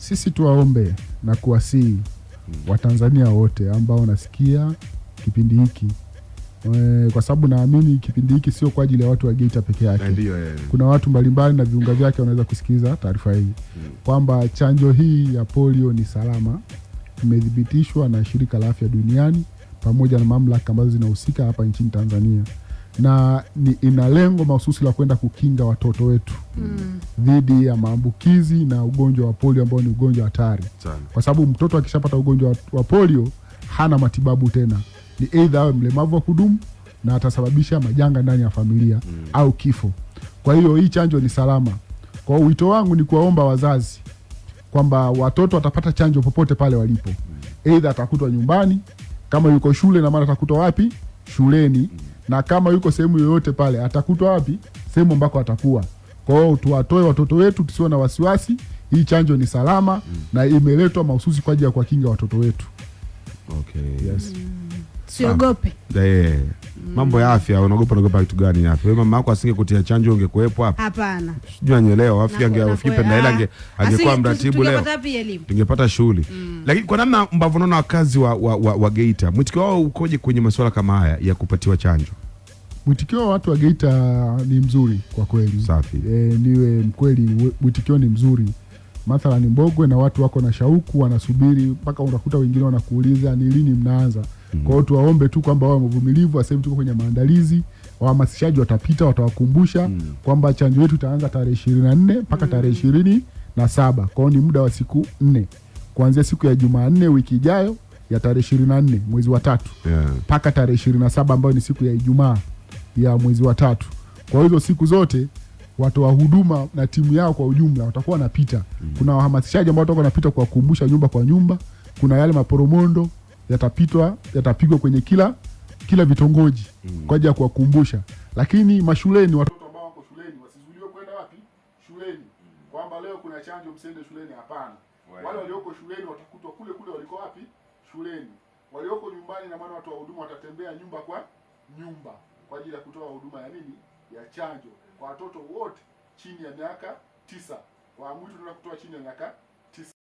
Sisi tuwaombe na kuwasihi Watanzania wote ambao wanasikia kipindi hiki, kwa sababu naamini kipindi hiki sio kwa ajili ya watu wa Geita peke yake. Kuna watu mbalimbali na viunga vyake wanaweza kusikiza taarifa hii kwamba chanjo hii ya polio ni salama, imethibitishwa na Shirika la Afya Duniani pamoja na mamlaka ambazo zinahusika hapa nchini Tanzania, na ina lengo mahususi la kwenda kukinga watoto wetu dhidi ya maambukizi na ugonjwa wa polio ambao ni ugonjwa hatari. Kwa sababu mtoto akishapata ugonjwa wa polio hana matibabu tena, ni either awe mlemavu wa kudumu na atasababisha majanga ndani ya familia au kifo. Kwa hiyo hii chanjo ni salama. Kwa wito wangu ni kuwaomba wazazi kwamba watoto watapata chanjo popote pale walipo. Either atakutwa nyumbani, kama yuko shule na maana atakutwa wapi? Shuleni. Na kama yuko sehemu yoyote pale atakutwa wapi? Sehemu ambako atakuwa. Kwa hiyo tuwatoe watoto wetu, tusiwe na wasiwasi. Hii chanjo ni salama na imeletwa mahususi kwa ajili ya kuwakinga watoto wetu. Okay. Yes. Siogope. Mambo ya afya, unaogopa kitu gani afya? Wewe mama yako asingekutia chanjo ungekuepo hapa? Hapana. Sijui anielewa, afya angependa hela angekuwa mratibu leo. Tungepata shughuli. Lakini kwa namna ambavyo unaona wakazi wa Geita, mwitikio wao ukoje kwenye masuala kama haya ya kupatiwa chanjo? Mwitikio wa watu wa Geita ni mzuri kwa kweli. Safi. Niwe mkweli, mwitikio ni mzuri. Mathalan Mbogwe na watu wako na shauku, wanasubiri mpaka unakuta wengine wanakuuliza ni lini mnaanza. Kwa hiyo tuwaombe tu kwamba wao mvumilivu, sasa hivi tuko kwenye maandalizi, wahamasishaji watapita, watawakumbusha kwamba chanjo yetu itaanza tarehe 24 mpaka tarehe 27. Kwa hiyo ni muda wa siku 4. Kuanzia siku ya Jumanne wiki ijayo ya tarehe 24 mwezi wa 3 mpaka tarehe 27 ambayo ni siku ya Ijumaa ya mwezi wa 3. Kwa hizo siku zote watu wa huduma na timu yao kwa ujumla watakuwa wanapita. Kuna wahamasishaji ambao watakuwa wanapita kuwakumbusha nyumba kwa nyumba. Kuna yale maporomondo yatapigwa kwenye kila vitongoji kwa ajili ya kuwakumbusha. Lakini mashuleni, watoto ambao wako shuleni wasizuiliwe kwenda wapi? Shuleni. Kwamba leo kuna chanjo msiende shuleni, hapana. Wale walioko shuleni watakutwa kule waliko wapi? Shuleni. Walioko nyumbani na maana watu wa huduma watatembea nyumba kwa nyumba kwa ajili ya kutoa huduma ya nini? Ya chanjo kwa watoto wote chini ya miaka 9. Kwa mwito tunataka kutoa chini ya miaka 9.